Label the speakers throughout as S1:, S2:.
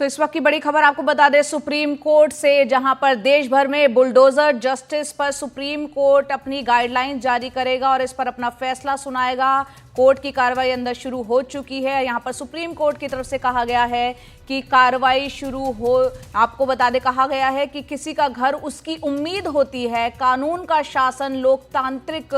S1: तो इस वक्त की बड़ी खबर आपको बता दें सुप्रीम कोर्ट से, जहां पर देश भर में बुलडोजर जस्टिस पर सुप्रीम कोर्ट अपनी गाइडलाइन जारी करेगा और इस पर अपना फैसला सुनाएगा। कोर्ट की कार्रवाई अंदर शुरू हो चुकी है। यहां पर सुप्रीम कोर्ट की तरफ से कहा गया है कि कार्रवाई शुरू हो, आपको बता दें कहा गया है कि किसी का घर उसकी उम्मीद होती है, कानून का शासन लोकतांत्रिक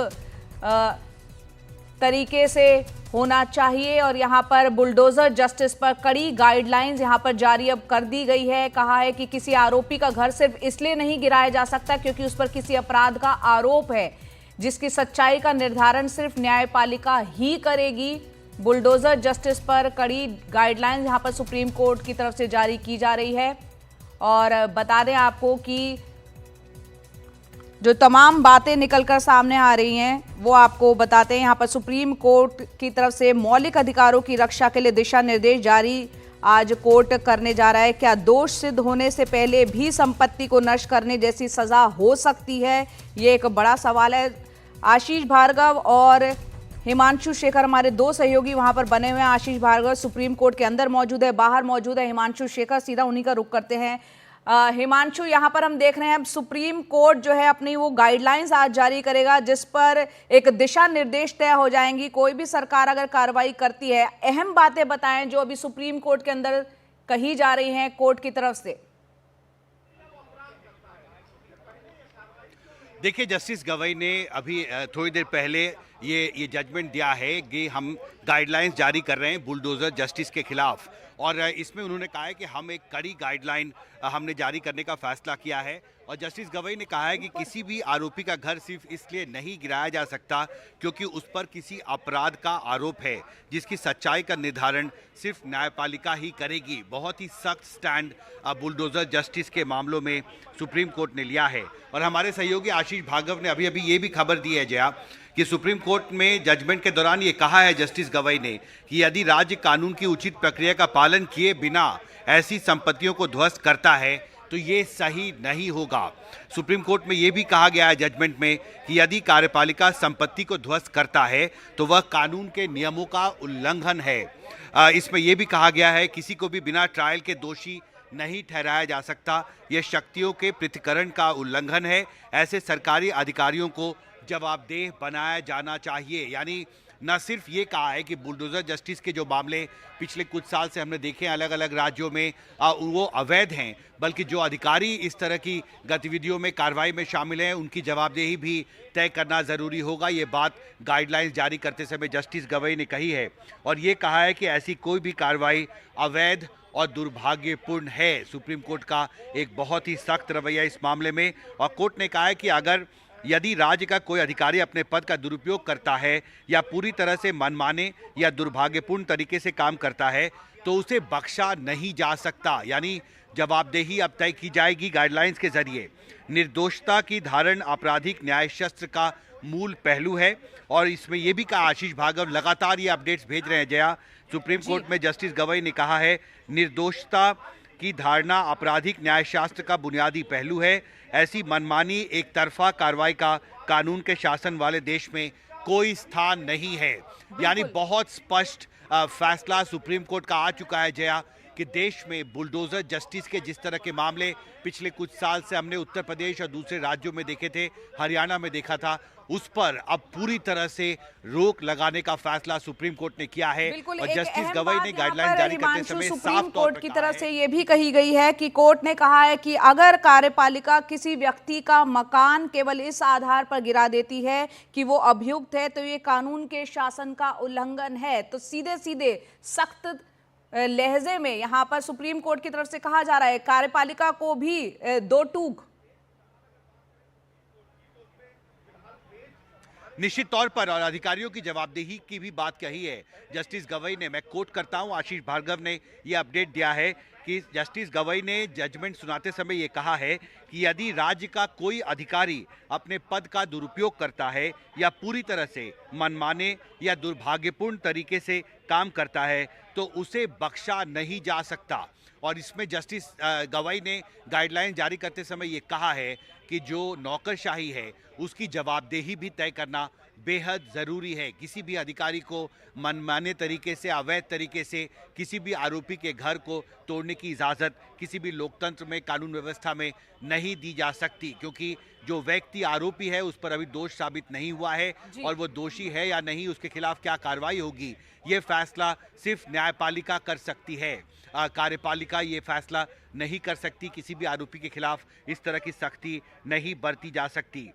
S1: तरीके से होना चाहिए और यहां पर बुलडोजर जस्टिस पर कड़ी गाइडलाइंस यहां पर जारी अब कर दी गई है। कहा है कि किसी आरोपी का घर सिर्फ इसलिए नहीं गिराया जा सकता क्योंकि उस पर किसी अपराध का आरोप है, जिसकी सच्चाई का निर्धारण सिर्फ न्यायपालिका ही करेगी। बुलडोजर जस्टिस पर कड़ी गाइडलाइंस यहां पर सुप्रीम कोर्ट की तरफ से जारी की जा रही है। और बता दें आपको कि जो तमाम बातें निकलकर सामने आ रही हैं वो आपको बताते हैं। यहाँ पर सुप्रीम कोर्ट की तरफ से मौलिक अधिकारों की रक्षा के लिए दिशा निर्देश जारी आज कोर्ट करने जा रहा है। क्या दोष सिद्ध होने से पहले भी संपत्ति को नष्ट करने जैसी सजा हो सकती है, ये एक बड़ा सवाल है। आशीष भार्गव और हिमांशु शेखर हमारे दो सहयोगी वहां पर बने हुए हैं। आशीष भार्गव सुप्रीम कोर्ट के अंदर मौजूद है, बाहर मौजूद है हिमांशु शेखर, सीधा उन्हीं का रुख करते हैं। हिमांशु, यहाँ पर हम देख रहे हैं अब सुप्रीम कोर्ट जो है अपनी वो गाइडलाइंस आज जारी करेगा जिस पर एक दिशा निर्देश तय हो जाएंगी। कोई भी सरकार अगर कार्रवाई करती है, अहम बातें बताएं जो अभी सुप्रीम कोर्ट के अंदर कही जा रही हैं कोर्ट की तरफ से।
S2: देखिए, जस्टिस गवई ने अभी थोड़ी देर पहले ये जजमेंट दिया है कि हम गाइडलाइंस जारी कर रहे हैं बुलडोजर जस्टिस के खिलाफ, और इसमें उन्होंने कहा है कि हम एक कड़ी गाइडलाइन हमने जारी करने का फैसला किया है। और जस्टिस गवई ने कहा है कि किसी भी आरोपी का घर सिर्फ इसलिए नहीं गिराया जा सकता क्योंकि उस पर किसी अपराध का आरोप है, जिसकी सच्चाई का निर्धारण सिर्फ न्यायपालिका ही करेगी। बहुत ही सख्त स्टैंड बुलडोजर जस्टिस के मामलों में सुप्रीम कोर्ट ने लिया है। और हमारे सहयोगी आशीष भार्गव ने अभी ये भी खबर दी है जया कि सुप्रीम कोर्ट में जजमेंट के दौरान ये कहा है जस्टिस गवई ने कि यदि राज्य कानून की उचित प्रक्रिया का पालन किए बिना ऐसी संपत्तियों को ध्वस्त करता है तो ये सही नहीं होगा। सुप्रीम कोर्ट में ये भी कहा गया है जजमेंट में कि यदि कार्यपालिका संपत्ति को ध्वस्त करता है तो वह कानून के नियमों का उल्लंघन है। इसमें यह भी कहा गया है किसी को भी बिना ट्रायल के दोषी नहीं ठहराया जा सकता। यह शक्तियों के पृथक्करण का उल्लंघन है। ऐसे सरकारी अधिकारियों को जवाबदेह बनाया जाना चाहिए। यानी न सिर्फ ये कहा है कि बुलडोजर जस्टिस के जो मामले पिछले कुछ साल से हमने देखे हैं अलग अलग राज्यों में वो अवैध हैं, बल्कि जो अधिकारी इस तरह की गतिविधियों में कार्रवाई में शामिल हैं उनकी जवाबदेही भी तय करना ज़रूरी होगा। ये बात गाइडलाइंस जारी करते समय जस्टिस गवई ने कही है और ये कहा है कि ऐसी कोई भी कार्रवाई अवैध और दुर्भाग्यपूर्ण है। सुप्रीम कोर्ट का एक बहुत ही सख्त रवैया इस मामले में। और कोर्ट ने कहा है कि यदि राज्य का कोई अधिकारी अपने पद का दुरुपयोग करता है या पूरी तरह से मनमाने या दुर्भाग्यपूर्ण तरीके से काम करता है तो उसे बख्शा नहीं जा सकता। यानी जवाबदेही अब तय की जाएगी गाइडलाइंस के जरिए। निर्दोषता की धारण आपराधिक न्याय शास्त्र का मूल पहलू है। और इसमें यह भी कहा, आशीष भार्गव लगातार ये अपडेट्स भेज रहे हैं जया, सुप्रीम कोर्ट में जस्टिस गवई ने कहा है निर्दोषता की धारणा आपराधिक न्यायशास्त्र का बुनियादी पहलू है। ऐसी मनमानी एक तरफा कार्रवाई का कानून के शासन वाले देश में कोई स्थान नहीं है। यानी बहुत स्पष्ट फैसला सुप्रीम कोर्ट का आ चुका है जया कि देश में बुलडोजर जस्टिस के जिस तरह के मामले पिछले कुछ साल से हमने उत्तर प्रदेश और दूसरे राज्यों में देखे थे, हरियाणा में देखा था, उस पर अब पूरी तरह से रोक लगाने का फैसला सुप्रीम कोर्ट ने किया है। और जस्टिस गवई ने गाइडलाइन जारी करते समय
S1: सुप्रीम कोर्ट की तरफ से यह भी कही गई है कि कोर्ट ने कहा है कि अगर कार्यपालिका किसी व्यक्ति का मकान केवल इस आधार पर गिरा देती है कि वो अभियुक्त है तो ये कानून के शासन का उल्लंघन है। तो सीधे सीधे सख्त लहजे में यहां पर सुप्रीम कोर्ट की तरफ से कहा जा रहा है कार्यपालिका को भी दो टूक।
S2: निश्चित तौर पर और अधिकारियों की जवाबदेही की भी बात कही है जस्टिस गवई ने। मैं कोट करता हूं, आशीष भार्गव ने यह अपडेट दिया है कि जस्टिस गवई ने जजमेंट सुनाते समय यह कहा है कि यदि राज्य का कोई अधिकारी अपने पद का दुरुपयोग करता है या पूरी तरह से मनमाने या दुर्भाग्यपूर्ण तरीके से काम करता है तो उसे बख्शा नहीं जा सकता। और इसमें जस्टिस गवई ने गाइडलाइन जारी करते समय ये कहा है कि जो नौकरशाही है उसकी जवाबदेही भी तय करना बेहद ज़रूरी है। किसी भी अधिकारी को मनमाने तरीके से, अवैध तरीके से किसी भी आरोपी के घर को तोड़ने की इजाज़त किसी भी लोकतंत्र में, कानून व्यवस्था में नहीं दी जा सकती, क्योंकि जो व्यक्ति आरोपी है उस पर अभी दोष साबित नहीं हुआ है और वो दोषी है या नहीं, उसके खिलाफ क्या कार्रवाई होगी, ये फैसला सिर्फ न्यायपालिका कर सकती है। कार्यपालिका ये फैसला नहीं कर सकती। किसी भी आरोपी के खिलाफ इस तरह की सख्ती नहीं बरती जा सकती।